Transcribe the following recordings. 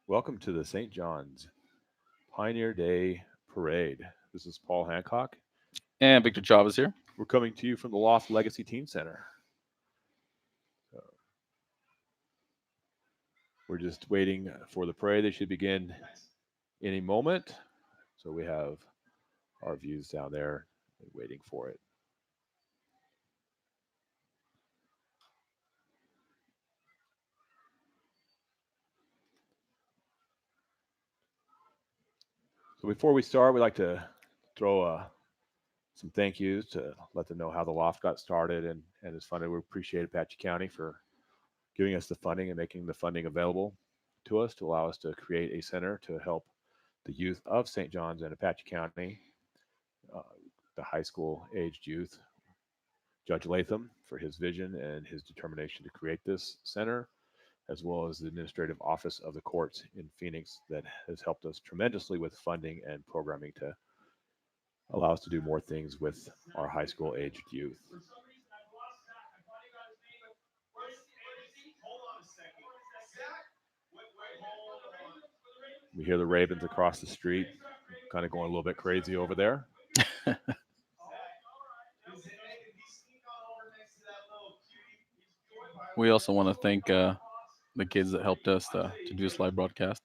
Welcome to the St. John's Pioneer Day Parade. This is Paul Hancock. And Victor Chavez here. We're coming to you from the Loft Legacy Teen Center. So we're just waiting for the parade. They should begin any moment. So we have our views down there waiting for it. So before we start, we'd like to throw some thank yous to let them know how the loft got started and is funded. We appreciate Apache County for giving us the funding and making the funding available to us to allow us to create a center to help the youth of St. John's and Apache County, uh, the high school aged youth. Judge Latham for his vision and his determination to create this center, as well as the administrative office of the courts in Phoenix that has helped us tremendously with funding and programming to allow us to do more things with our high school aged youth. We hear the Ravens across the street, kind of going a little bit crazy over there. We also want to thank the kids that helped us to do this live broadcast.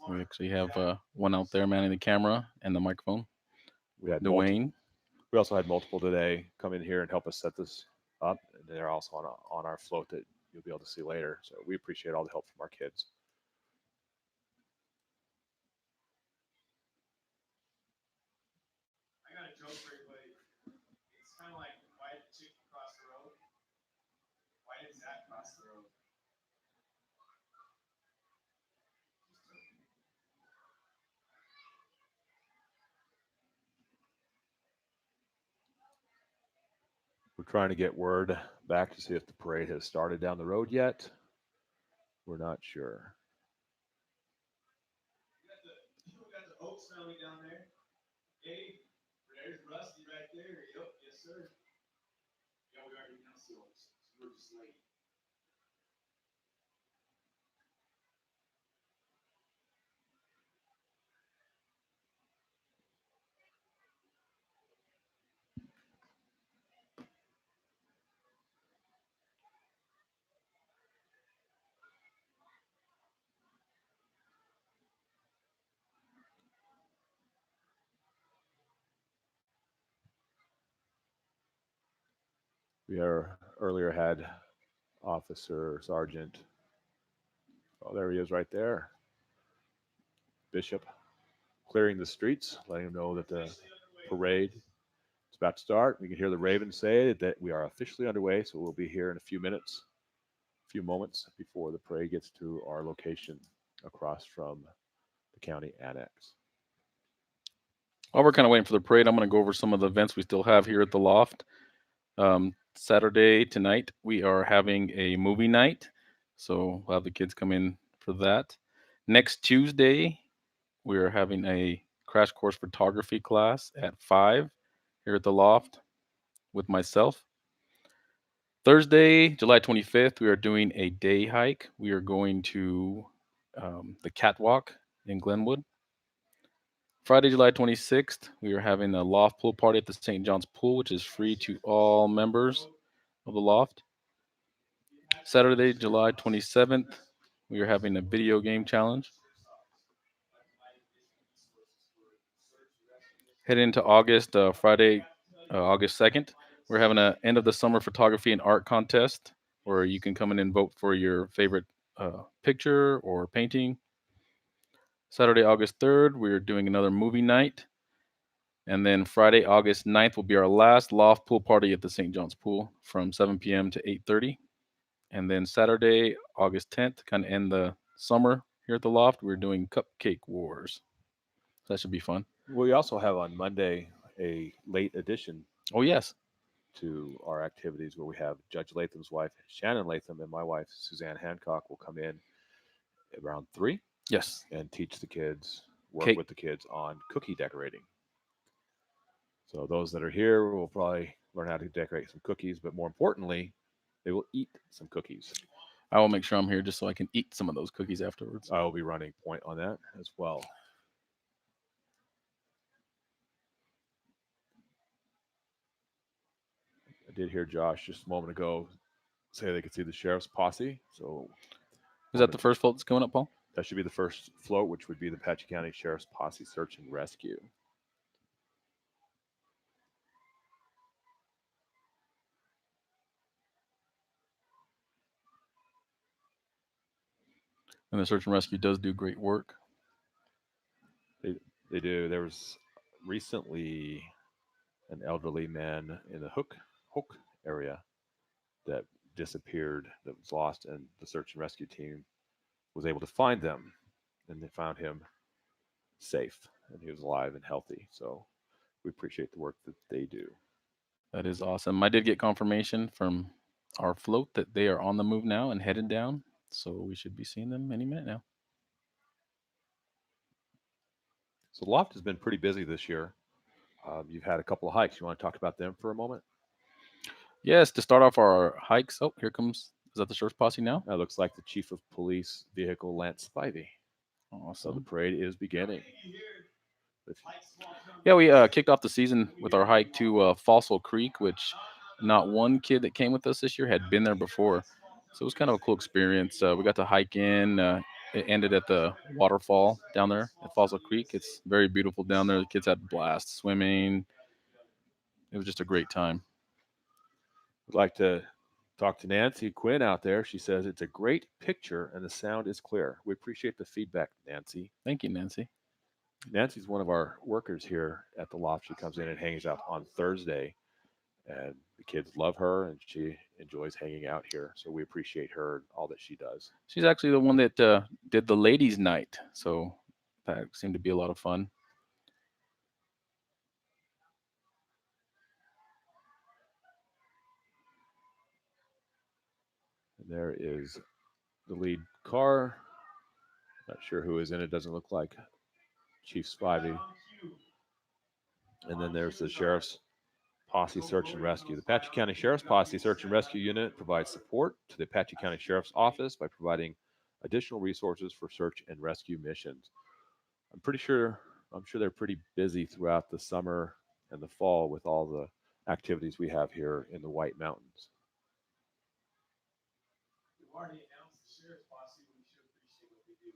We actually have one out there manning the camera and the microphone, We had multiple. Dwayne. We also had multiple today come in here and help us set this up, and they're also on our float that you'll be able to see later. So we appreciate all the help from our kids. We're trying to get word back to see if the parade has started down the road yet. We're not sure. We are earlier had Officer Sergeant. Oh, there he is right there. Bishop clearing the streets, letting them know that the parade is about to start. We can hear the Ravens say that we are officially underway, so we'll be here in a few minutes, a few moments before the parade gets to our location across from the county annex. While we're kind of waiting for the parade, I'm going to go over some of the events we still have here at the loft. Saturday tonight, we are having a movie night. So we'll have the kids come in for that. Next Tuesday, we are having a crash course photography class at 5 here at the loft with myself. Thursday, July 25th, we are doing a day hike. We are going to the catwalk in Glenwood. Friday, July 26th, we are having a loft pool party at the St. John's Pool, which is free to all members of the loft. Saturday, July 27th, we are having a video game challenge. Heading into August, Friday, August 2nd, we're having an end of the summer photography and art contest where you can come in and vote for your favorite picture or painting. Saturday, August 3rd, we're doing another movie night. And then Friday, August 9th will be our last loft pool party at the St. John's Pool from 7 p.m. to 8:30. And then Saturday, August 10th, to kind of end the summer here at the loft, we're doing Cupcake Wars. So that should be fun. We also have on Monday a late addition Oh, yes. to our activities where we have Judge Latham's wife, Shannon Latham, and my wife, Suzanne Hancock, will come in around 3 Yes. and teach the kids, work Cake. with the kids on cookie decorating. So those that are here will probably learn how to decorate some cookies, but more importantly, they will eat some cookies. I will make sure I'm here just so I can eat some of those cookies afterwards. I will be running point on that as well. I did hear Josh just a moment ago say they could see the sheriff's posse. So Is that the first float that's coming up, Paul? that should be the first float, which would be the Apache County Sheriff's Posse Search and Rescue. And the search and rescue does do great work. They do. There was recently an elderly man in the Hook area that disappeared, that was lost, and the search and rescue team was able to find them, and they found him safe, and he was alive and healthy. So we appreciate the work that they do. That is awesome. I did get confirmation from our float that they are on the move now and headed down. So we should be seeing them any minute now. So the loft has been pretty busy this year. You've had a couple of hikes. You want to talk about them for a moment? Yes, to start off our hikes. Oh, here comes. Is that the Sheriff's Posse now? That looks like the Chief of Police vehicle, Lance Spivey. So the Awesome. parade is beginning. Yeah, we kicked off the season with our hike to Fossil Creek, which not one kid that came with us this year had been there before. So it was kind of a cool experience. We got to hike in. It ended at the waterfall down there at Fossil Creek. It's very beautiful down there. The kids had a blast swimming. It was just a great time. I'd like to talk to Nancy Quinn out there. She says it's a great picture and the sound is clear. We appreciate the feedback, Nancy. Thank you, Nancy. Nancy's one of our workers here at the loft. She comes in and hangs out on Thursday, and the kids love her, and she enjoys hanging out here. So we appreciate her and all that she does. She's actually the one that did the ladies' night. So that seemed to be a lot of fun. And there is the lead car. Not sure who is in it. Doesn't look like Chief Spivey. And then there's the Sheriff's Posse Search and Rescue. The Apache County Sheriff's Posse Search and Rescue Unit provides support to the Apache County Sheriff's Office by providing additional resources for search and rescue missions. I'm sure they're pretty busy throughout the summer and the fall with all the activities we have here in the White Mountains. We've already announced the Sheriff's Posse, we should appreciate what they do.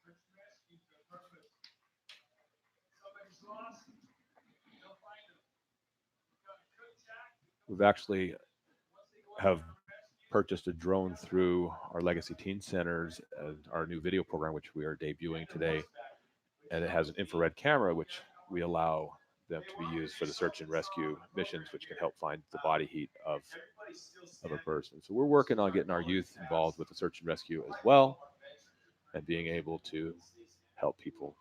Search and rescue, the purpose. Somebody's lost, they'll find them. We've actually have purchased a drone through our Legacy Teen Centers and our new video program, which we are debuting today. And it has an infrared camera, which we allow them to be used for the search and rescue missions, which can help find the body heat of a person. So we're working on getting our youth involved with the search and rescue as well, and being able to help people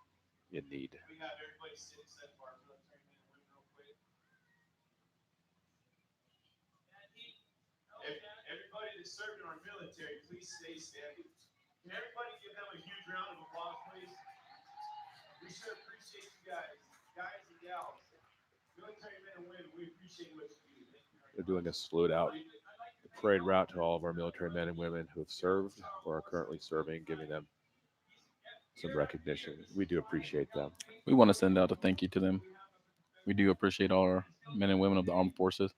in need. We have everybody sit inside of our military men and women real quick. Everybody that's served in our military, please stay standing. Can everybody give them a huge round of applause, please? We sure appreciate you guys and gals. Military men and women, we appreciate what you do. They're doing a salute out the parade route to all of our military men and women who have served or are currently serving, giving them some recognition. We do appreciate them. We want to send out a thank you to them. We do appreciate all our men and women of the armed forces.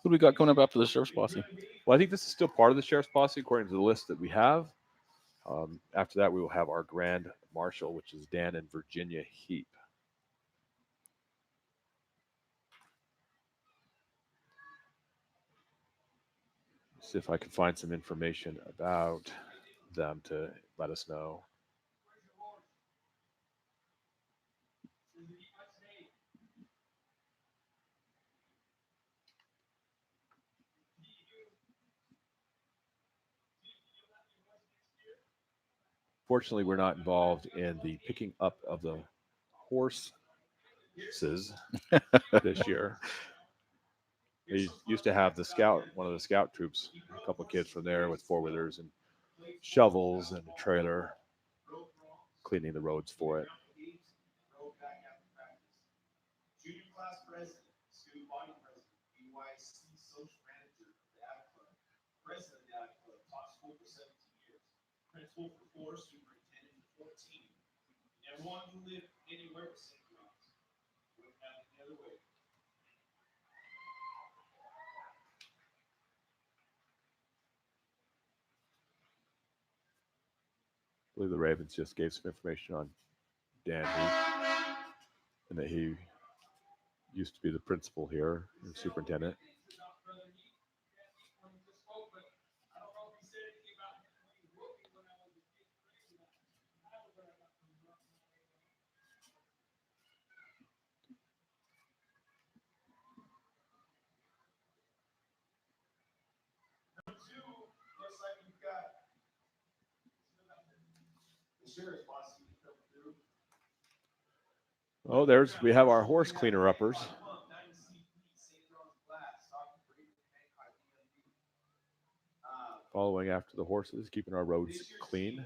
What do we got coming up after the Sheriff's Posse? Well, I think this is still part of the Sheriff's Posse according to the list that we have. After that, we will have our Grand Marshal, which is Dan and Virginia Heap. See if I can find some information about them to let us know. Fortunately, we're not involved in the picking up of the horses this year. They used to have one of the scout troops, a couple of kids from there with four-wheelers and shovels and a trailer, cleaning the roads for it. Junior class president, student body president, BYC. principal for 4, superintendent for 14. Everyone who live anywhere with St. John's. Wouldn't have it the other way. I believe the Ravens just gave some information on Dan Heath and that he used to be the principal here, the superintendent. Number 2, looks like we've got the sheriff's posse coming through. Oh, we have our horse cleaner uppers. Following after the horses, keeping our roads clean.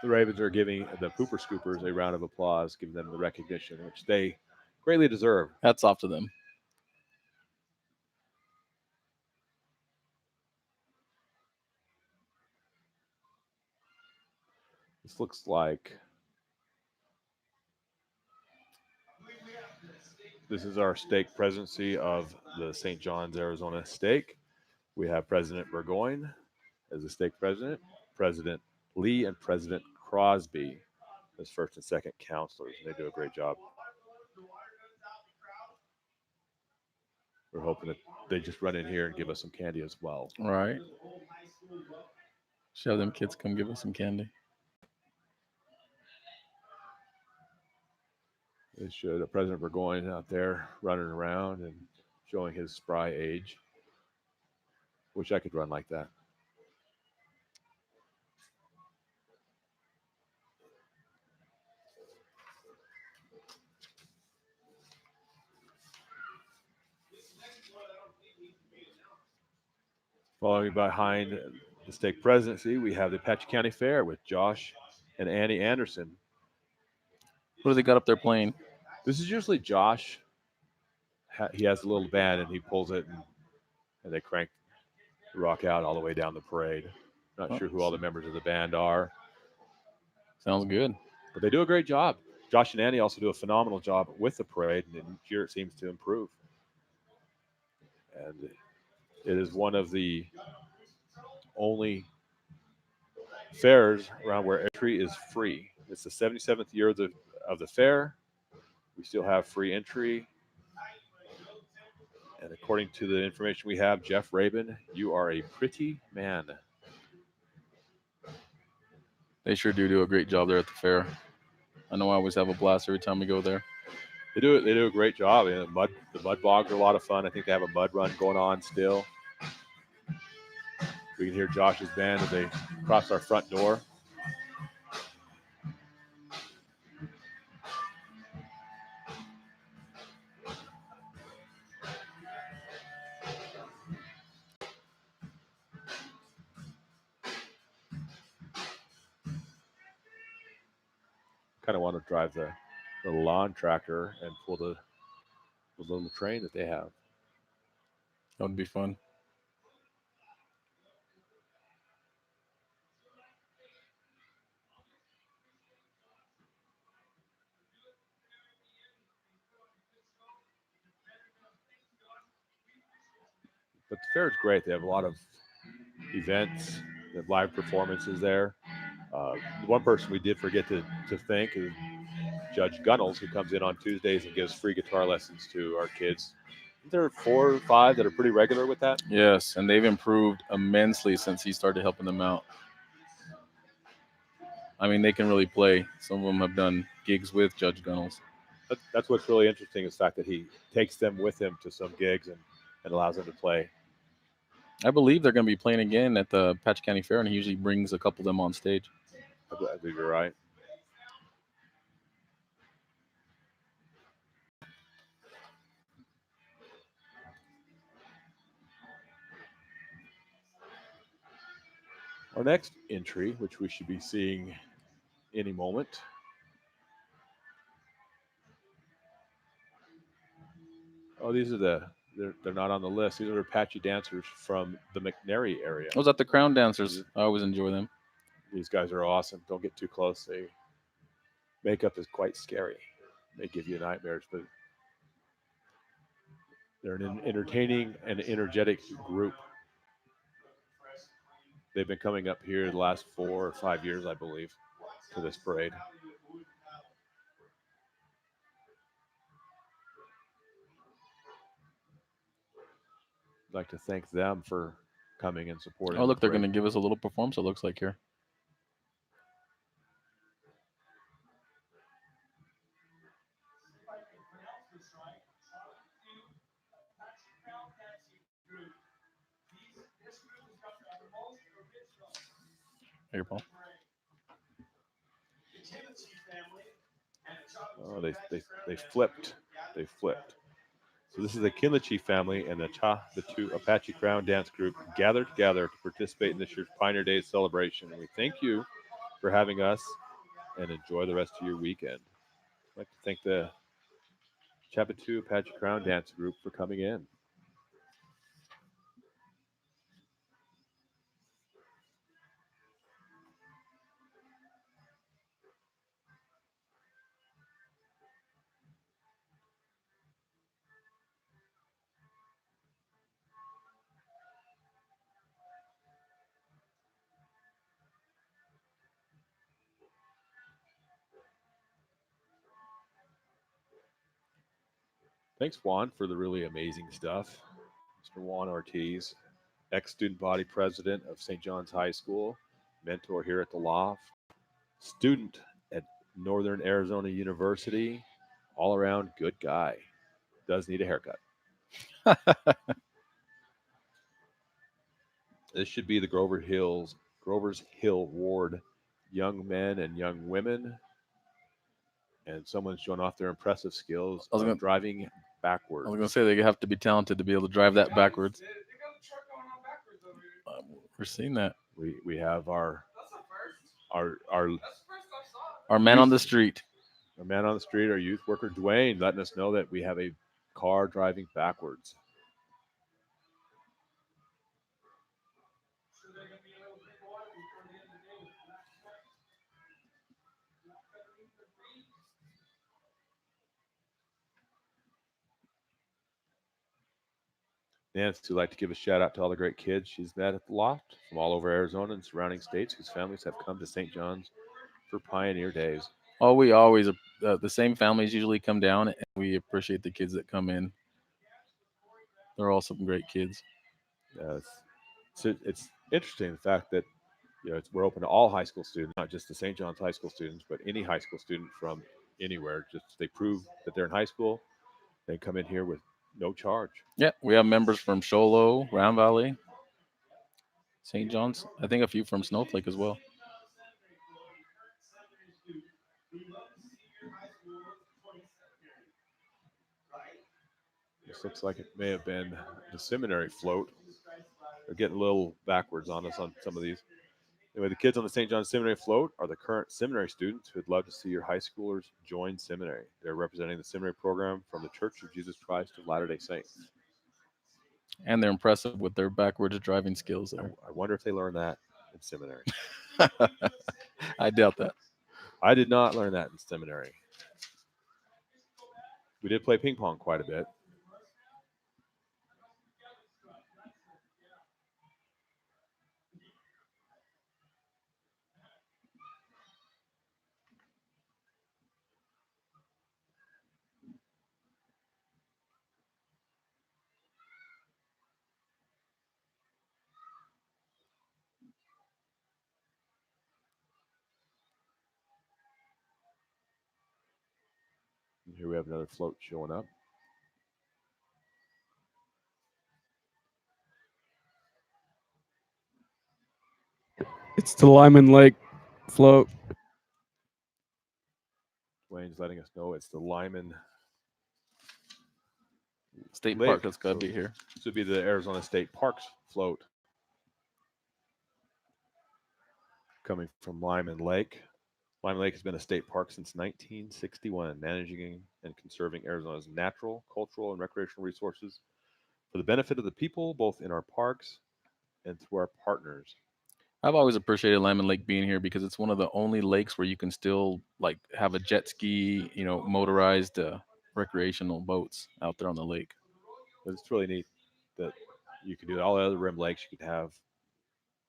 The Ravens are giving the Pooper Scoopers a round of applause, giving them the recognition which they greatly deserve. Hats off to them. This looks like this is our stake presidency of the St. John's, Arizona stake. We have President Burgoyne as the stake president, President Lee and President Crosby as first and second counselors. And they do a great job. We're hoping that they just run in here and give us some candy as well. All right. Show them kids come give us some candy. They showed President Burgoyne out there running around and showing his spry age. Wish I could run like that. Following behind the stake presidency, we have the Apache County Fair with Josh and Annie Anderson. What do they got up there playing? This is usually Josh. He has a little band and he pulls it and they crank the rock out all the way down the parade. Not sure who all the members of the band are. Sounds good. But they do a great job. Josh and Annie also do a phenomenal job with the parade, and each year it seems to improve. And it is one of the only fairs around where entry is free. It's the 77th year of the fair. We still have free entry. And according to the information we have, Jeff Rabin, you are a pretty man. They sure do a great job there at the fair. I know I always have a blast every time we go there. They do a great job. And the mud bogs are a lot of fun. I think they have a mud run going on still. We can hear Josh's band as they cross our front door. Kind of want to drive the lawn tractor and pull the little train that they have. That would be fun. But the fair is great. They have a lot of events, they have live performances there. One person we did forget to thank is Judge Gunnels, who comes in on Tuesdays and gives free guitar lessons to our kids. There are 4 or 5 that are pretty regular with that. Yes, and they've improved immensely since he started helping them out. I mean, they can really play. Some of them have done gigs with Judge Gunnels. That's what's really interesting is the fact that he takes them with him to some gigs and allows them to play. I believe they're going to be playing again at the Apache County Fair, and he usually brings a couple of them on stage. I believe you're right. Our next entry, which we should be seeing any moment. Oh, these are they're not on the list. These are Apache dancers from the McNary area. I was at the Crown Dancers. I always enjoy them. These guys are awesome. Don't get too close. Makeup is quite scary. They give you nightmares, but they're an entertaining and energetic group. They've been coming up here the last 4 or 5 years, I believe, to this parade. I'd like to thank them for coming and supporting. Oh, look, the they're going to parade. give us a little performance, it looks like here. If I can pronounce this right, Apache Crown Dancing Group. This group has got the most original Here, Paul. parade. The Timothy family and the Chocolate Oh, Chip they Apache Crown they Dancing flipped. Group gathered They together. flipped. So this is the Kinlichi family and the two Apache Crown Dance Group gathered together to participate in this year's Pioneer Days celebration. And we thank you for having us and enjoy the rest of your weekend. I'd like to thank the Chappaqua Apache Crown Dance Group for coming in. Thanks, Juan, for the really amazing stuff. Mr. Juan Ortiz, ex-student body president of St. John's High School, mentor here at the Loft, student at Northern Arizona University, all-around good guy. Does need a haircut. This should be the Grover's Hill Ward young men and young women. And someone's showing off their impressive skills of driving I backwards. was going to say they have to be talented to be able to drive that backwards. We're seeing that. We have our Our man on the street. our man on the street, our youth worker Dwayne, letting us know that we have a car driving backwards. So they're going to be a little bit water before the end of the day with black sweat. Not covering the breeze. Nancy would like to give a shout out to all the great kids she's met at the Loft from all over Arizona and surrounding states whose families have come to St. John's for Pioneer Days. Oh, we always, the same families usually come down, and we appreciate the kids that come in. They're all some great kids. It's interesting the fact that we're open to all high school students, not just the St. John's High School students, but any high school student from anywhere. Just they prove that they're in high school, they come in here with no charge. Yeah, we have members from Show Low, Round Valley, St. John's. I think a few from Snowflake as well. This looks like it may have been the seminary float. They're getting a little backwards on us on some of these. Anyway, the kids on the St. John's Seminary float are the current seminary students who would love to see your high schoolers join seminary. They're representing the seminary program from the Church of Jesus Christ of Latter-day Saints. And they're impressive with their backwards driving skills there. I wonder if they learned that in seminary. I doubt that. I did not learn that in seminary. We did play ping pong quite a bit. And here we have another float showing up. It's the Lyman Lake float. Dwayne's letting us know it's the Lyman State Lake. Park, that's got to So be here. This would be the Arizona State Parks float. coming from Lyman Lake. Lyman Lake has been a state park since 1961, managing and conserving Arizona's natural, cultural, and recreational resources for the benefit of the people, both in our parks and through our partners. I've always appreciated Lyman Lake being here because it's one of the only lakes where you can still like have a jet ski, motorized recreational boats out there on the lake. But it's really neat that you can do all the other rim lakes. You could have,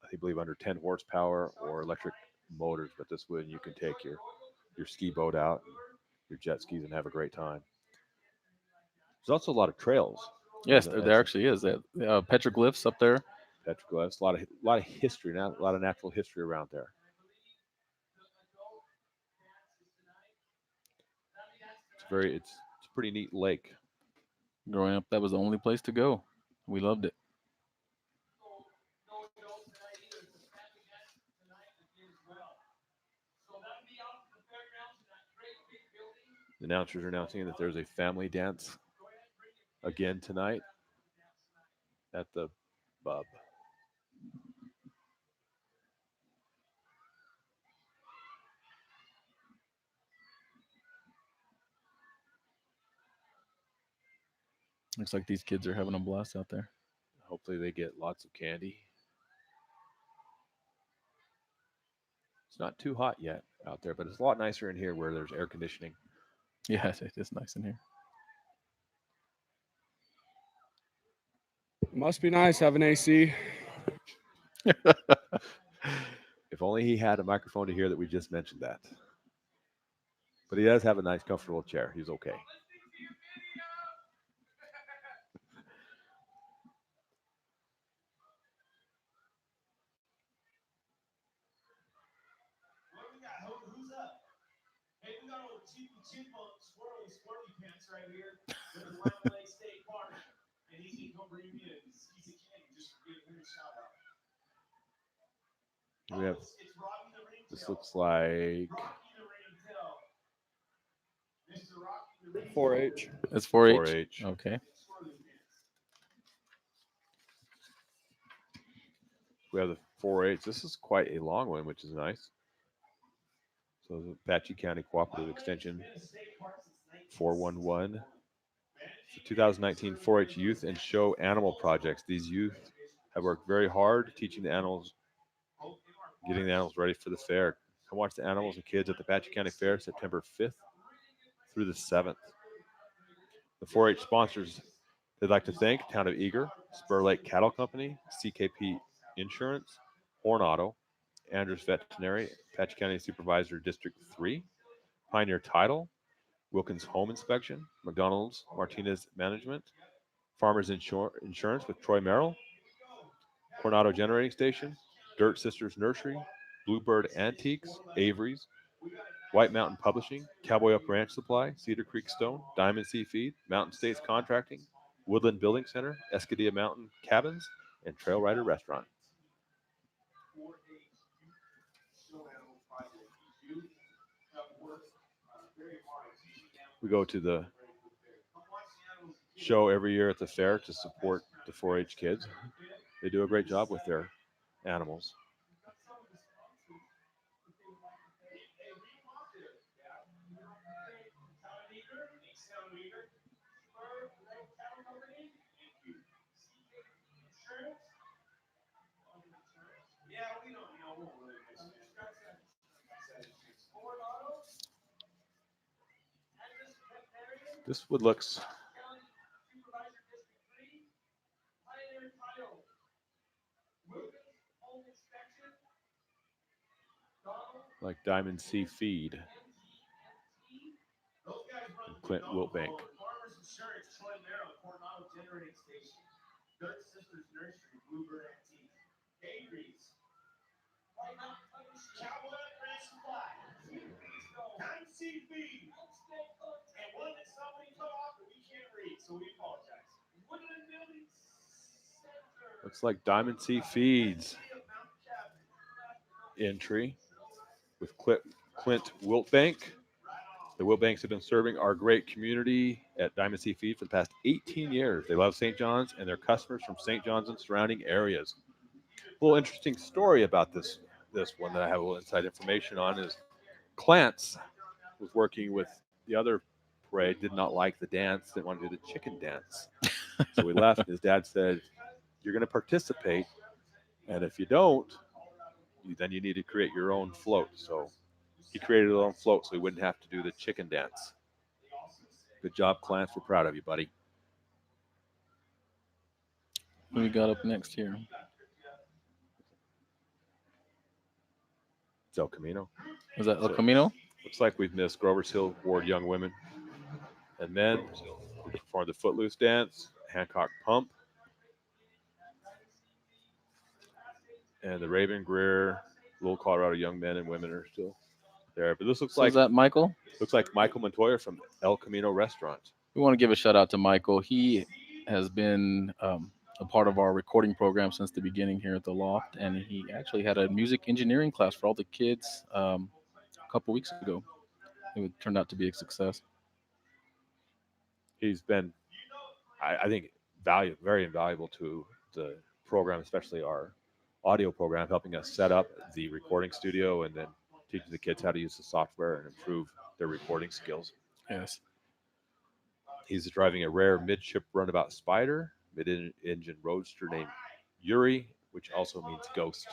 I believe, under 10 horsepower or electric motors, but this one you can take your ski boat out, your jet skis, and have a great time. There's also a lot of trails. Yes, as- there as actually is that petroglyphs up there. petroglyphs, a lot of history, a lot of natural history around there. It's a pretty neat lake. Growing up, that was the only place to go. We loved it. The announcers are announcing that there's a family dance again tonight at the Bub. Looks like these kids are having a blast out there. Hopefully they get lots of candy. It's not too hot yet out there, but it's a lot nicer in here where there's air conditioning. Yeah, it is nice in here. Must be nice having AC. If only he had a microphone to hear that we just mentioned that. But he does have a nice, comfortable chair. He's okay. What we got? Who's up? Hey, we got old Cheapy Chipmunk Squirrely Pants right here with the Lyman Lake State Park. And he's going to come bring me a piece of candy just for giving him a shout out. We have, It's Rocky the Ringtail. this looks like Rocky the Ringtail. Mr. Rocky the Ringtail. 4-H. It's 4-H. 4-H. Okay. Squirrely Pants. We have the 4-H. This is quite a long one, which is nice. So the Apache County Cooperative Extension 411. The 2019 4-H Youth and Show Animal Projects. These youth have worked very hard teaching the animals, getting the animals ready for the fair. Come watch the animals and kids at the Apache County Fair September 5th through the 7th. The 4-H sponsors, they'd like to thank Town of Eager, Spur Lake Cattle Company, CKP Insurance, Horn Auto, Andrews Veterinary, Apache County Supervisor District 3, Pioneer Title, Wilkins Home Inspection, McDonald's Martinez Management, Farmers Insurance with Troy Merrill, Coronado Generating Station, Dirt Sisters Nursery, Bluebird Antiques, Avery's, White Mountain Publishing, Cowboy Up Ranch Supply, Cedar Creek Stone, Diamond Sea Feed, Mountain States Contracting, Woodland Building Center, Escadilla Mountain Cabins, and Trail Rider Restaurant. We go to the show every year at the fair to support the 4-H kids. They do a great job with their animals. This wood looks like Diamond Sea Feed. Clint Wiltbank. Farmers Insurance, Troy Merrill, Coronado Generating Station, Dirt Sisters Nursery, Bluebird Antique, Avery's, Cowboy Ranch Supply, Diamond Sea Feed, and one that somebody cut off that we can't read, so we apologize. Woodland Building Center. Looks like Diamond Sea Feeds entry with Clint Wiltbank. The Wiltbanks have been serving our great community at Diamond Sea Feed for the past 18 years. They love St. John's and their customers from St. John's and surrounding areas. A little interesting story about this this one that I have a little inside information on is Clance was working with the other parade, did not like the dance, didn't want to do the chicken dance. So we left. And his dad said, "You're going to participate, and if you don't, then you need to create your own float." So he created his own float so he wouldn't have to do the chicken dance. Good job, Clance. We're proud of you, buddy. What we got up next here? It's El Camino. Is that El So- Camino? Looks like we've missed Grover's Hill Ward Young Women and Men. We performed the Footloose Dance, Hancock Pump, and the Raven Greer, Little Colorado Young Men and Women are still there. But this looks So like is that Michael? Michael Montoya from El Camino Restaurant. We want to give a shout out to Michael. He has been a part of our recording program since the beginning here at the Loft, and he actually had a music engineering class for all the kids a couple weeks ago. It turned out to be a success. He's been, I think, very invaluable to the program, especially our audio program, helping us set up the recording studio and then teaching the kids how to use the software and improve their recording skills. Yes. He's driving a rare midship runabout Spider, mid-engine roadster named Yuri, which also means ghost.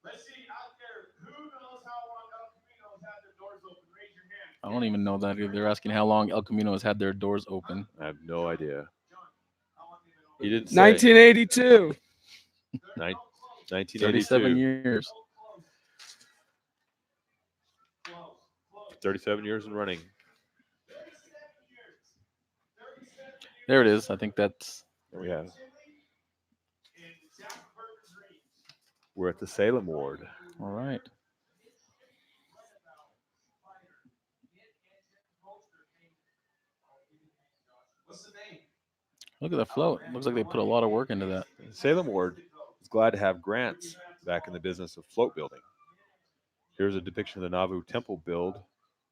Let's see out there, who knows how long El Camino's had their doors open? Raise your hand. I don't even know that. They're asking how long El Camino has had their doors open. I have no idea. How long they've been open? He didn't say. 1982. 1982. 37 years. 37 years in running. There it is. I think that's There we have. We're at the Salem Ward. all right. What's the name? Look at the float. Looks like they put a lot of work into that. Salem Ward is glad to have Grants back in the business of float building. Here's a depiction of the Nauvoo Temple built,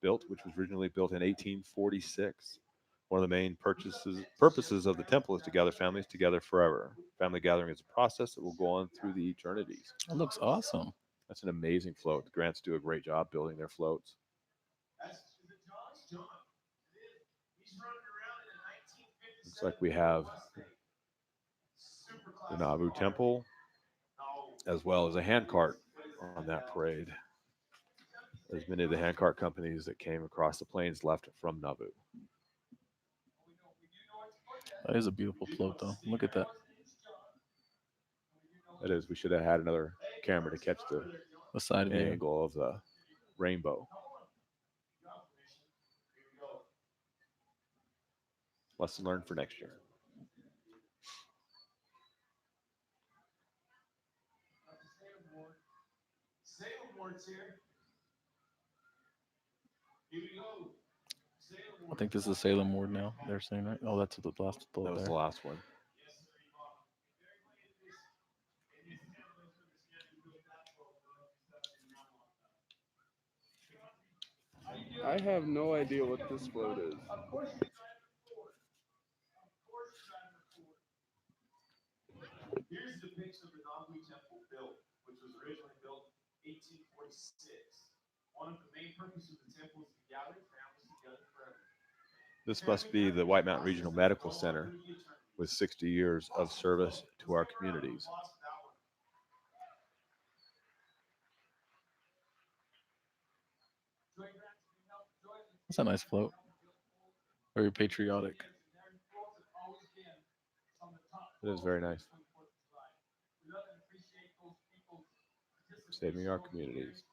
which was originally built in 1846. One of the main purposes of the temple is to gather families together forever. Family gathering is a process that will go on through the eternities. That looks awesome. That's an amazing float. The Grants do a great job building their floats. Is it John? It is. He's running around in a 1957. Looks like we have Super the classic Nauvoo car. Temple, No. as well as a handcart on that parade. There's many of the handcart companies that came across the plains left from Nauvoo. That is a beautiful float, though. Look at that. That is, we should have had another camera to catch the The side view. angle of the rainbow. Lesson learned for next year. Salem Ward's here. Here we go. Salem I Ward. think this is Salem Ward now. They're saying right. Oh, that's the last That float was there. the last one. I have no idea what this float is. Here's the depiction of the Nauvoo Temple built, which was originally built in 1846. One of the main purposes of the temple is to gather families together forever. This must be the White Mountain Regional Medical Center with 60 years of service to our communities. That's a nice float. Very patriotic. It is very nice. Saving our communities.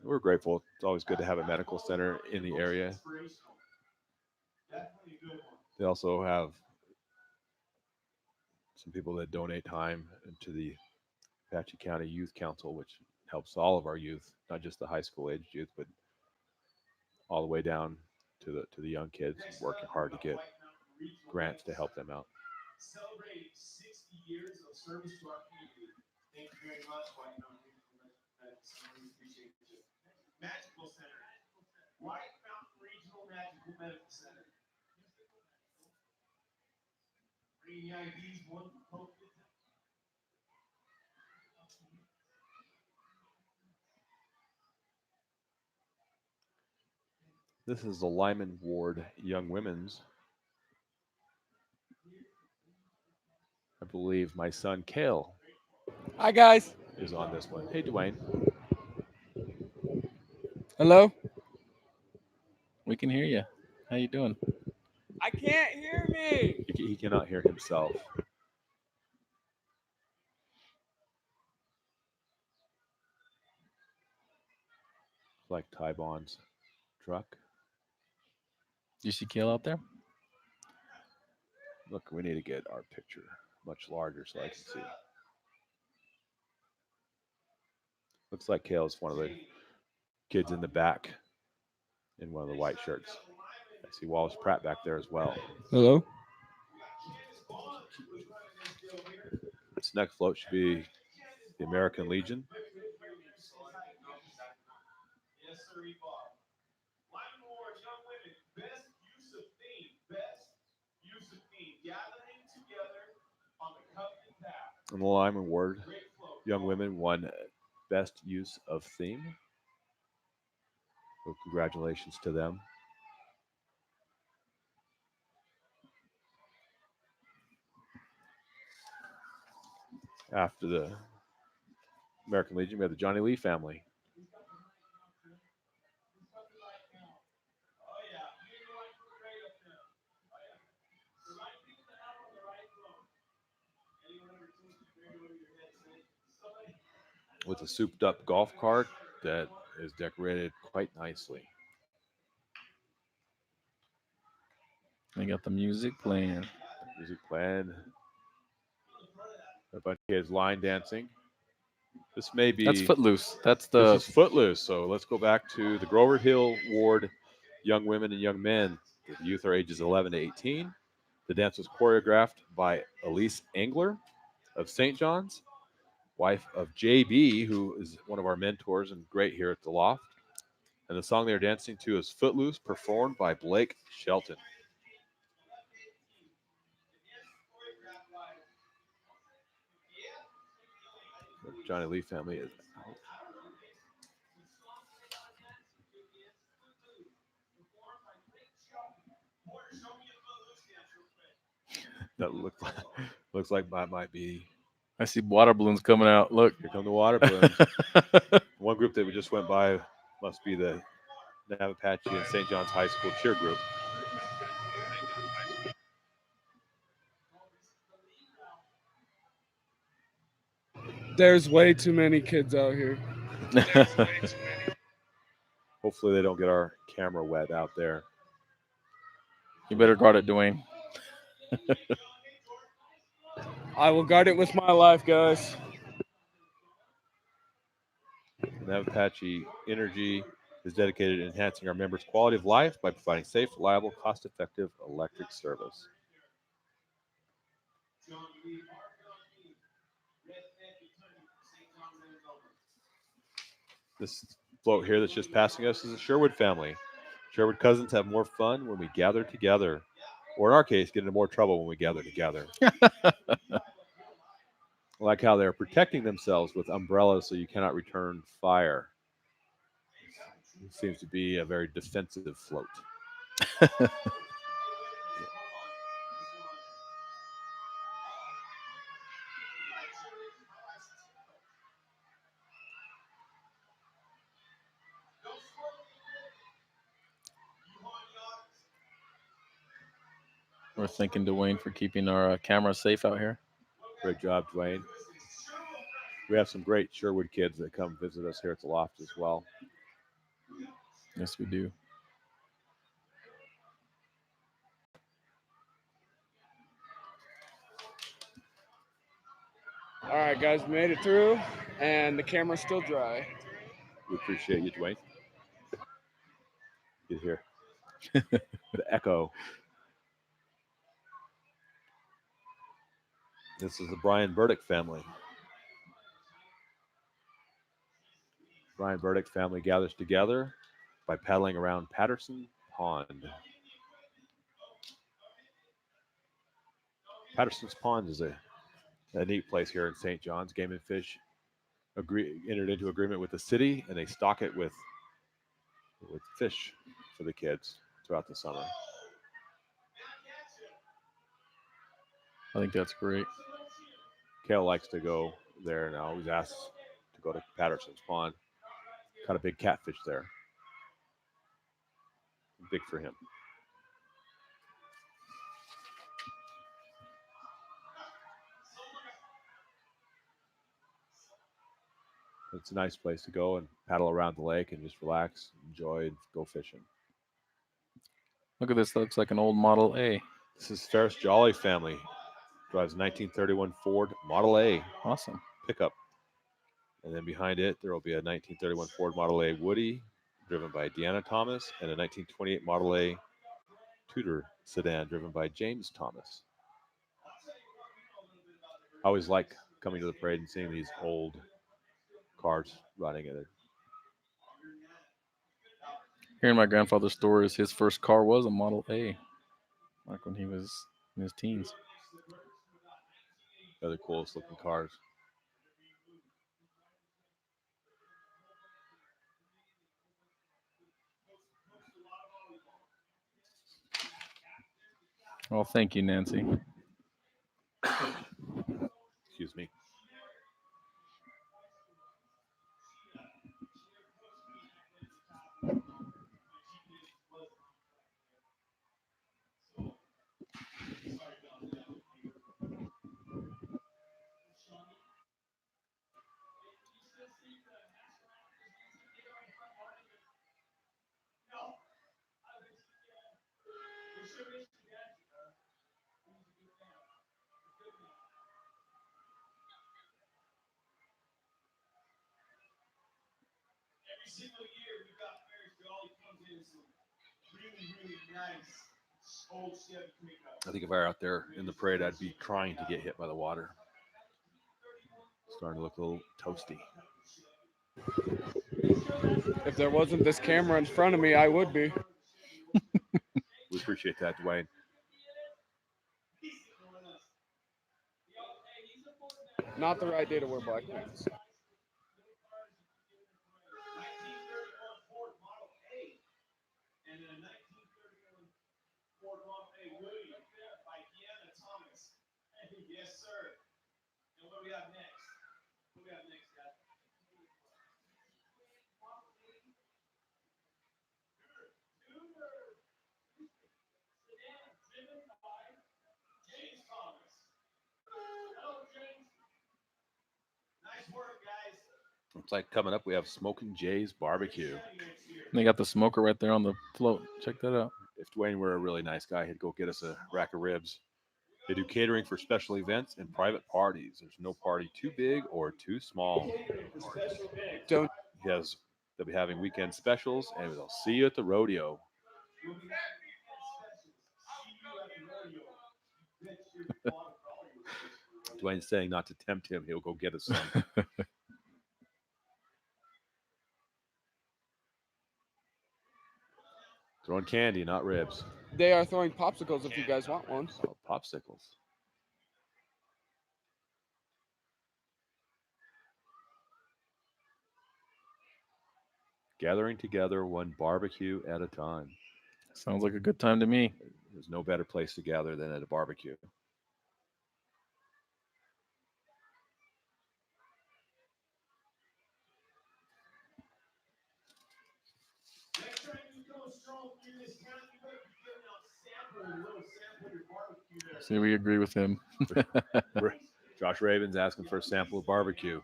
We're grateful. It's always good to have a medical center in the area. They also have some people that donate time to the Apache County Youth Council, which helps all of our youth, not just the high school aged youth, but all the way down to the young kids, working hard to get grants to help them out. celebrating 60 years of service to our community. Thank you very much, White Mountain Medical Center. We appreciate you. Magical Center. White Mountain Regional Magical Medical Center. Bringing IDs one poke at a time. This is the Lyman Ward Young Women's. I believe my son Kale Hi, guys. is on this one. Hey, Dwayne. Hello? We can hear you. How you doing? I can't hear me. He cannot hear himself. Like Ty Bond's truck. You see Kale out there? Look, we need to get our picture much larger so I can see. Looks like Kale is one of the kids in the back in one of the white shirts. I see Wallace Pratt back there as well. Hello? This next float should be the American Legion. Yes, sir, Bob. Lyman Ward Young Women, best use of theme. Best use of theme. Gathering together on the covenant path. And the Lyman Ward Great float. Young Women won Best Use of Theme. So congratulations to them. After the American Legion, we have the Johnny Lee family. Oh, yeah. You know I put great up there. Oh, yeah. The right people to have on the right float. Anyone ever told you to over your head, say, somebody? With a souped up golf cart that is decorated quite nicely. We got the music playing. Music playing. A bunch of kids line dancing. This may be. That's Footloose. That's the. This is Footloose. So let's go back to the Grover Hill Ward Young Women and Young Men. The youth are ages 11 to 18. The dance was choreographed by Elise Engler of St. John's, wife of JB, who is one of our mentors and great here at the Loft. And the song they're dancing to is Footloose, performed by Blake Shelton. The Johnny Lee family is out. That looks like that might be. I see water balloons coming out. Look. Here come the water balloons. One group that we just went by must be the Navapache and St. John's High School cheer group. There's way too many kids out here. Hopefully they don't get our camera wet out there. You better guard it, Dwayne. I will guard it with my life, guys. Navapache Energy is dedicated to enhancing our members' quality of life by providing safe, reliable, cost-effective electric service. This float here that's just passing us is the Sherwood family. Sherwood cousins have more fun when we gather together, or in our case, get into more trouble when we gather together. I like how they're protecting themselves with umbrellas so you cannot return fire. It seems to be a very defensive float. We're thanking Dwayne for keeping our camera safe out here. Great job, Dwayne. We have some great Sherwood kids that come visit us here at the Loft as well. Yes, we do. All right, guys, made it through, and the camera's still dry. We appreciate you, Dwayne. Get here. The echo. This is the Brian Burdick family. Brian Burdick family gathers together by paddling around Patterson Pond. Patterson's Pond is a neat place here in St. John's. Game and Fish entered into agreement with the city, and they stock it with fish for the kids throughout the summer. I think that's great. Kale likes to go there and always asks to go to Patterson's Pond. Caught a big catfish there. Big for him. It's a nice place to go and paddle around the lake and just relax, enjoy, and go fishing. Look at this. Looks like an old Model A. This is Ferris Jolly family. Drives 1931 Ford Model A Awesome. pickup. And then behind it, there will be a 1931 Ford Model A Woody, driven by Deanna Thomas, and a 1928 Model A Tudor sedan, driven by James Thomas. I always like coming to the parade and seeing these old cars running in it. Hearing my grandfather's stories, his first car was a Model A, like when he was in his teens. They're the coolest looking cars. Well, thank you, Nancy. Excuse me. Every single year, we've got Ferris Jolly comes in some really nice old Chevy pickups. I think if I were out there in the parade, I'd be trying to get hit by the water. Starting to look a little toasty. If there wasn't this camera in front of me, I would be. We appreciate that, Dwayne. Not the right day to wear black pants. 1931 Ford Model A and then a 1931 Ford Model A Woody by Deanna Thomas. Yes, sir. And what do we have next? What do we have next, guys? Sedan driven by James Thomas. Hello, James. Nice work, guys. Looks like coming up, we have Smoking Jay's Barbecue. They got the smoker right there on the float. Check that out. If Dwayne were a really nice guy, he'd go get us a rack of ribs. They do catering for special events and private parties. There's no party too big or too small. Don't They'll be having weekend specials, and they'll see you at the rodeo. Dwayne's saying not to tempt him. He'll go get us some. Throwing candy, not ribs. They are throwing popsicles if you guys want one. Oh, popsicles. Gathering together one barbecue at a time. Sounds like a good time to me. There's no better place to gather than at a barbecue. Next time you go strong through this town, you better be giving out samples, a little sample of your barbecue there. See, we agree with him. Josh Raven's asking for a sample of barbecue. How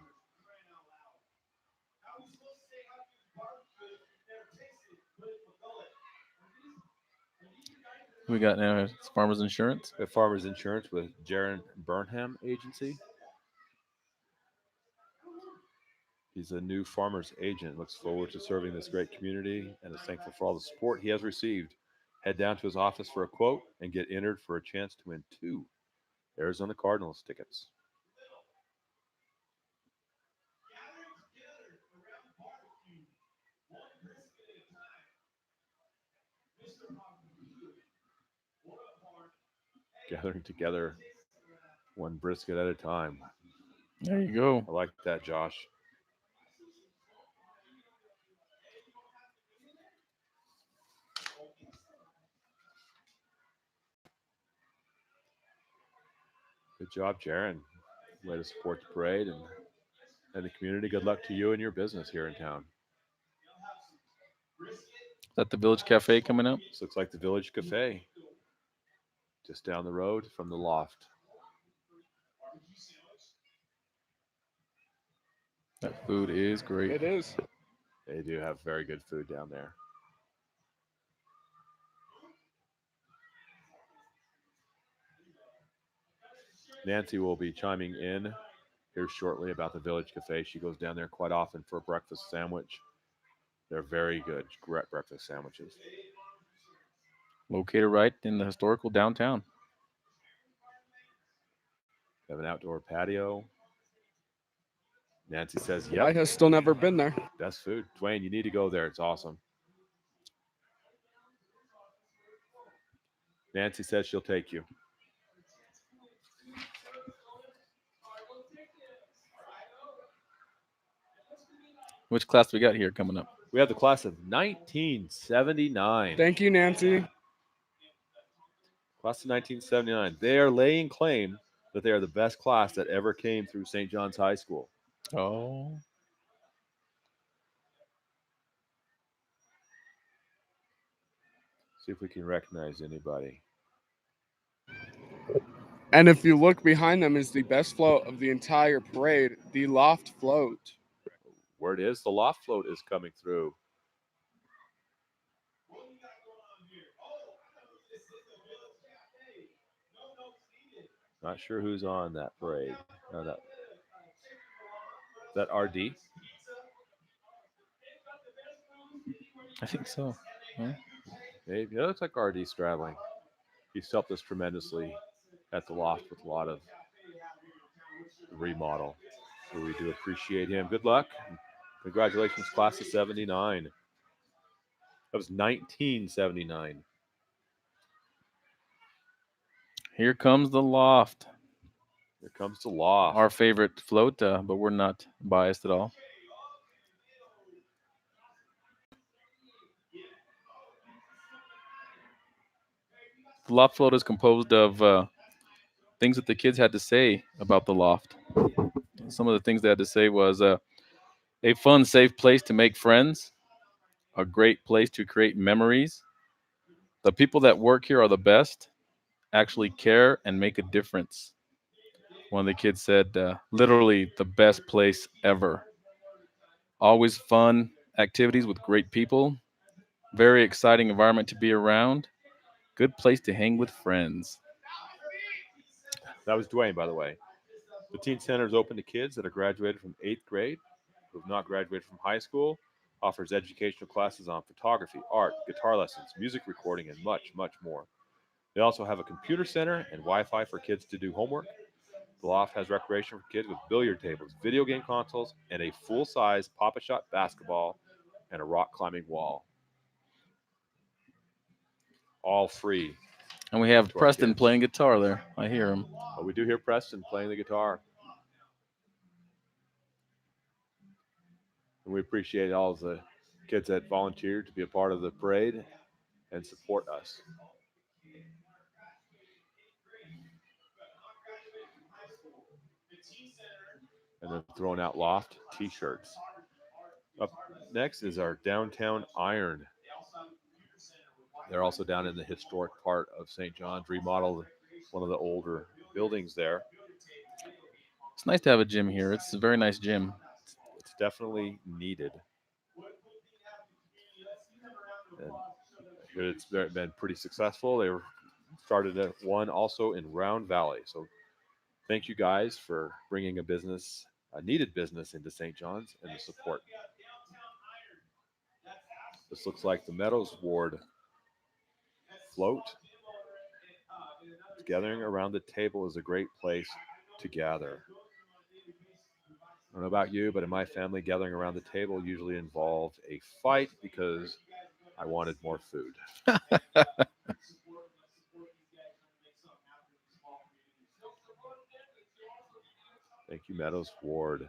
are we supposed to say how to use barbecue if you've never tasted it? Put it in the gullet. We got now it's Farmers Insurance. We have Farmers Insurance with Jaron Burnham Agency. He's a new farmer's agent. Looks forward to serving this great community and is thankful for all the support he has received. Head down to his office for a quote and get entered for a chance to win 2 Arizona Cardinals tickets. Gathering together one brisket at a time. There you go. I like that, Josh. Good job, Jaron. Way to support the parade and the community. Good luck to you and your business here in town. Is that the Village Cafe coming up? This looks like the Village Cafe, just down the road from the loft. That food is great. It is. They do have very good food down there. Nancy will be chiming in here shortly about the Village Cafe. She goes down there quite often for a breakfast sandwich. They're very good breakfast sandwiches. Located right in the historical downtown. They have an outdoor patio. Nancy says, I yep, have still never been there. best food. Dwayne, you need to go there. It's awesome. Nancy says she'll take you. Which class we got here coming up? We have the class of 1979. Thank you, Nancy. Class of 1979. They are laying claim that they are the best class that ever came through St. John's High School. Oh. See if we can recognize anybody. And if you look behind them is the best float of the entire parade, the Loft float. Word is the loft float is coming through. Not sure who's on that parade. No, that. Is that RD? I think so. Huh? Maybe. It looks like RD's traveling. He's helped us tremendously at the loft with a lot of the remodel. So we do appreciate him. Good luck. Congratulations, class of 79. That was 1979. Here comes the loft. Here comes the loft. Our favorite float, but we're not biased at all. The loft float is composed of things that the kids had to say about the loft. Some of the things they had to say was a fun, safe place to make friends, a great place to create memories. The people that work here are the best, actually care and make a difference. One of the kids said, literally the best place ever. Always fun activities with great people. Very exciting environment to be around. Good place to hang with friends. That was Dwayne, by the way. The Teen Center is open to kids that are graduated from 8th grade, who have not graduated from high school, offers educational classes on photography, art, guitar lessons, music recording, and much, much more. They also have a computer center and Wi-Fi for kids to do homework. The loft has recreation for kids with billiard tables, video game consoles, and a full-size Pop-A-Shot basketball and a rock climbing wall. All free. And we have To our Preston kids. playing guitar there. I hear him. But we do hear Preston playing the guitar. And we appreciate all of the kids that volunteered to be a part of the parade and support us. And they're throwing out loft t-shirts. Up next is our downtown Iron. They're also down in the historic part of St. John's, remodeled one of the older buildings there. It's nice to have a gym here. It's a very nice gym. It's definitely needed. And it's been pretty successful. They started at one also in Round Valley. So thank you guys for bringing a needed business into St. John's and the support. This looks like the Meadows Ward float. gathering around the table is a great place to gather. I don't know about you, but in my family, gathering around the table usually involved a fight because I wanted more food. Thank you, Meadows Ward.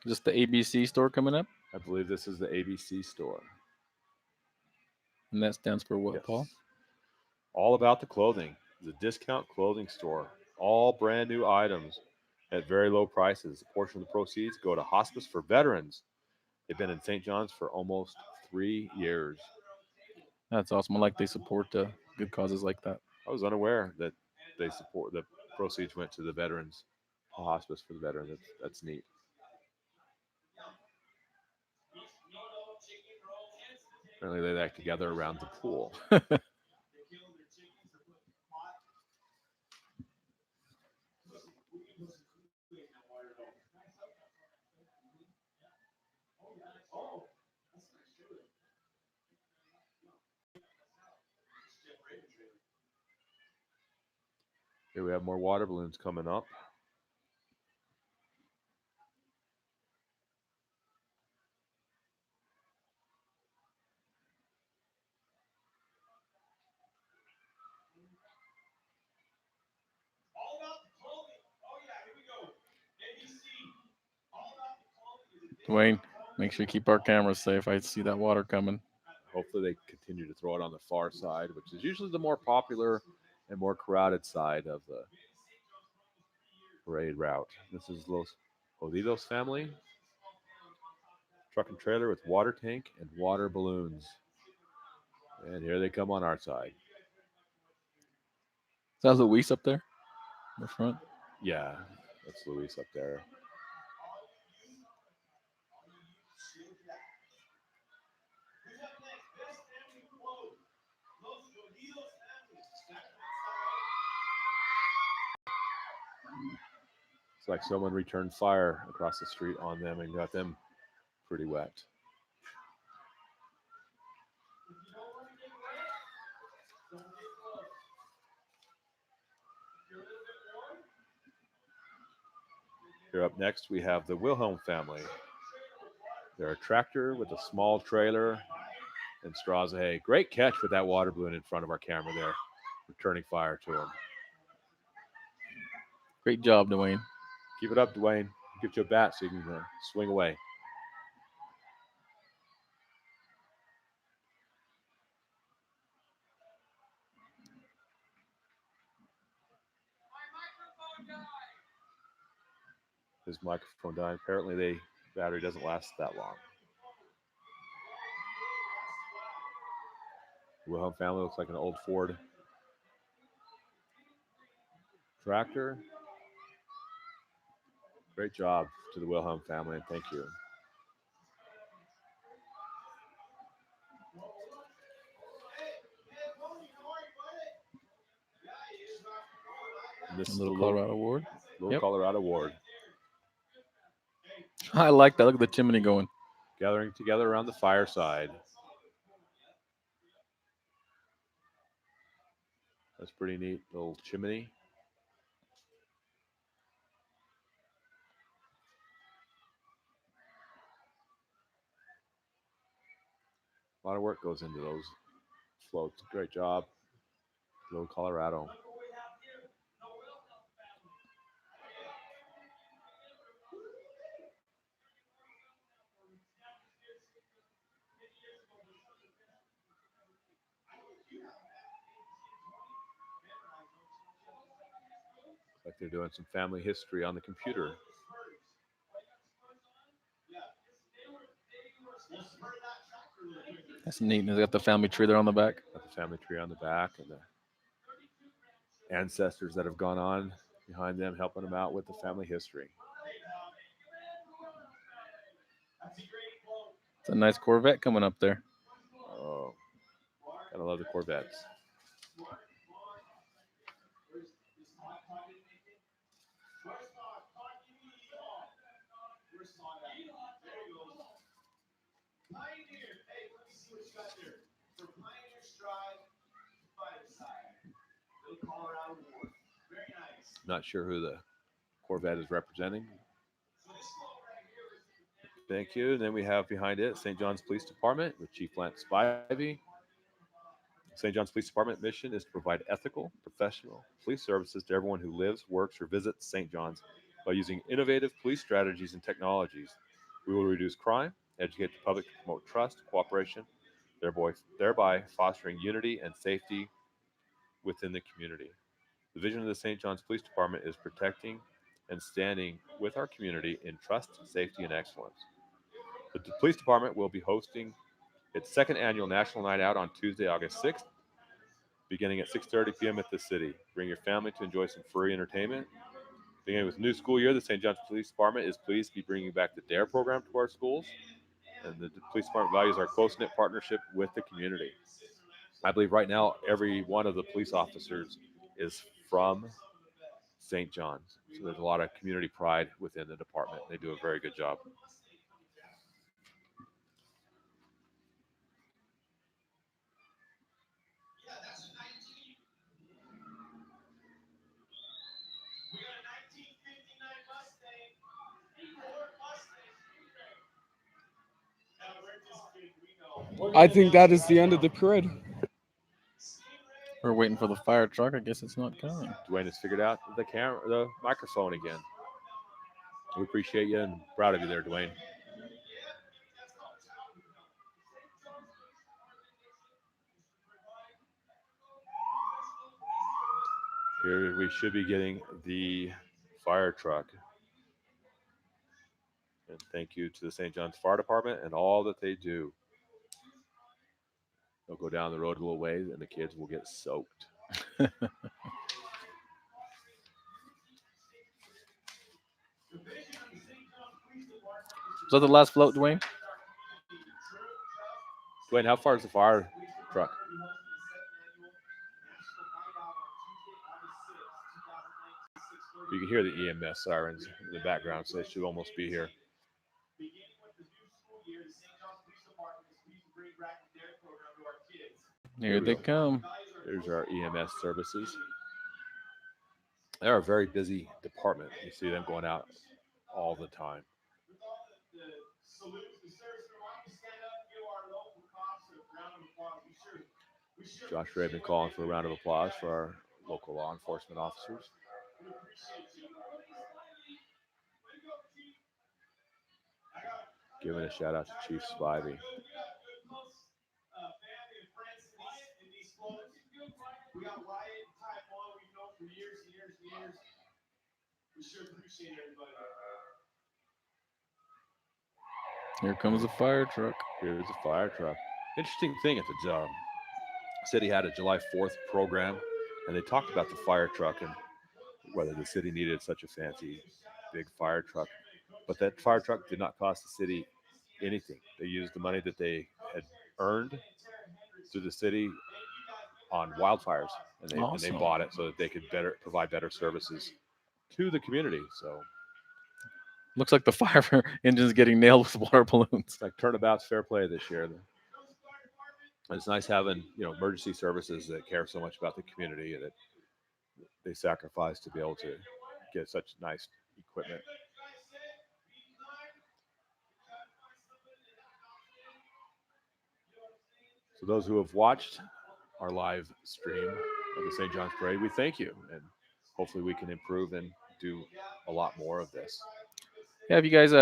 Just the ABC store coming up, I believe this is the ABC store. and that stands for what, Yes. Paul? All About the Clothing is a discount clothing store. All brand new items at very low prices. A portion of the proceeds go to Hospice for Veterans. They've been in St. John's for almost 3 years. That's awesome. I like they support good causes like that. I was unaware that they support the proceeds went to the veterans, the Hospice for the Veterans. That's neat. Apparently, they like to gather around the pool. Here we have more water balloons coming up. All about the clothing. Oh yeah, here we go. ABC. All about the clothing. Dwayne, make sure you keep our cameras safe. I see that water coming. Hopefully, they continue to throw it on the far side, which is usually the more popular and more crowded side of the parade route. This is Los Jodidos family. Truck and trailer with water tank and water balloons. And here they come on our side. Is that Luis up there in the front? Yeah, that's Luis up there. Who's up next? Best family clothes. Los Jodidos family. It's like someone returned fire across the street on them and got them pretty wet. If you don't want to get wet, don't get close. If you're a little bit warm, Here up next, we have the Wilhelm family. They're a tractor with a small trailer and straws of hay. Great catch with that water balloon in front of our camera there, returning fire to them. Great job, Dwayne. Keep it up, Dwayne. Get you a bat so you can swing away. His microphone died. Apparently, the battery doesn't last that long. Wilhelm family looks like an old Ford tractor. Great job to the Wilhelm family, and thank you. And this is the Little Colorado Ward. Little Yep. Colorado Ward. I like that. Look at the chimney going. Gathering together around the fireside. That's pretty neat. Little chimney. A lot of work goes into those floats. Great job, Little Colorado. Like they're doing some family history on the computer. That's neat. They got the family tree there on the back. Got the family tree on the back and the ancestors that have gone on behind them, helping them out with the family history. It's a nice Corvette coming up there. Oh, gotta love the Corvettes. Pioneer. Hey, let me see what you got there. For Pioneer Stride, fighter side. Little Colorado War. Very nice. Not sure who the Corvette is representing. So this float right here is Thank you. And then we have behind it St. John's Police Department with Chief Lance Spivey. St. John's Police Department mission is to provide ethical, professional police services to everyone who lives, works, or visits St. John's by using innovative police strategies and technologies. We will reduce crime, educate the public to promote trust, cooperation, thereby fostering unity and safety within the community. The vision of the St. John's Police Department is protecting and standing with our community in trust, safety, and excellence. The police department will be hosting its second annual National Night Out on Tuesday, August 6th, beginning at 6:30 p.m. at the city. Bring your family to enjoy some free entertainment. Beginning with the new school year, the St. John's Police Department is pleased to be bringing back the DARE program to our schools, and the police department values our close-knit partnership with the community. I believe right now every one of the police officers is from St. John's, so there's a lot of community pride within the department. They do a very good job. Yeah, that's a 19. We got a 1959 Mustang. Ford Mustang. Now we're just big, we know. I think that is the end of the parade. We're waiting for the fire truck. I guess it's not coming. Dwayne has figured out the microphone again. We appreciate you and proud of you there, Dwayne. Here we should be getting the fire truck. And thank you to the St. John's Fire Department and all that they do. They'll go down the road a little ways and the kids will get soaked. Is that the last float, Dwayne? Dwayne, how far is the fire truck? You can hear the EMS sirens in the background, so they should almost be here. Beginning with the new school year, the St. John's Police Department is pleased to bring back the DARE program to our kids. Here they come. There's our EMS services. They're a very busy department. You see them going out all the time. With all the salutes and service, why don't you stand up and give our local cops a round of applause? We sure Josh Ray been calling for a round of applause for our local law enforcement officers. we appreciate you. Way to go, Chief. I got Giving a shout out to Chief Spivey. we got good close family and friends in these floats. We got Wyatt and Ty Ball we've known for years and years and years. We sure appreciate everybody. Here comes the fire truck. Here's a fire truck. Interesting thing at the city had a July 4th program, and they talked about the fire truck and whether the city needed such a fancy big fire truck. But that fire truck did not cost the city anything. They used the money that they had earned through the city on wildfires, and they Awesome. bought it so that they could provide better services to the community. So Looks like the fire engine's getting nailed with water balloons. it's like turnabout's fair play this year. And it's nice having emergency services that care so much about the community and that they sacrifice to be able to get such nice equipment. So those who have watched our live stream of the St. John's Parade, we thank you, and hopefully we can improve and do a lot more of this. Yeah, if you guys,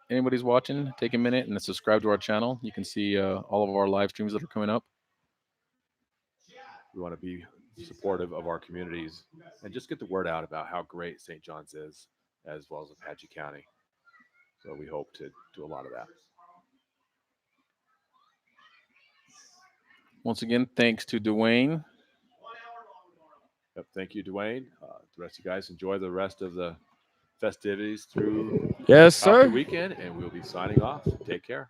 anybody's watching, take a minute and subscribe to our channel. You can see all of our live streams that are coming up. We want to be supportive of our communities and just get the word out about how great St. John's is, as well as Apache County. So we hope to do a lot of that. Once again, thanks to Dwayne. Yep, thank you, Dwayne. The rest of you guys enjoy the rest of the festivities through Yes, the sir. weekend, and we'll be signing off. Take care.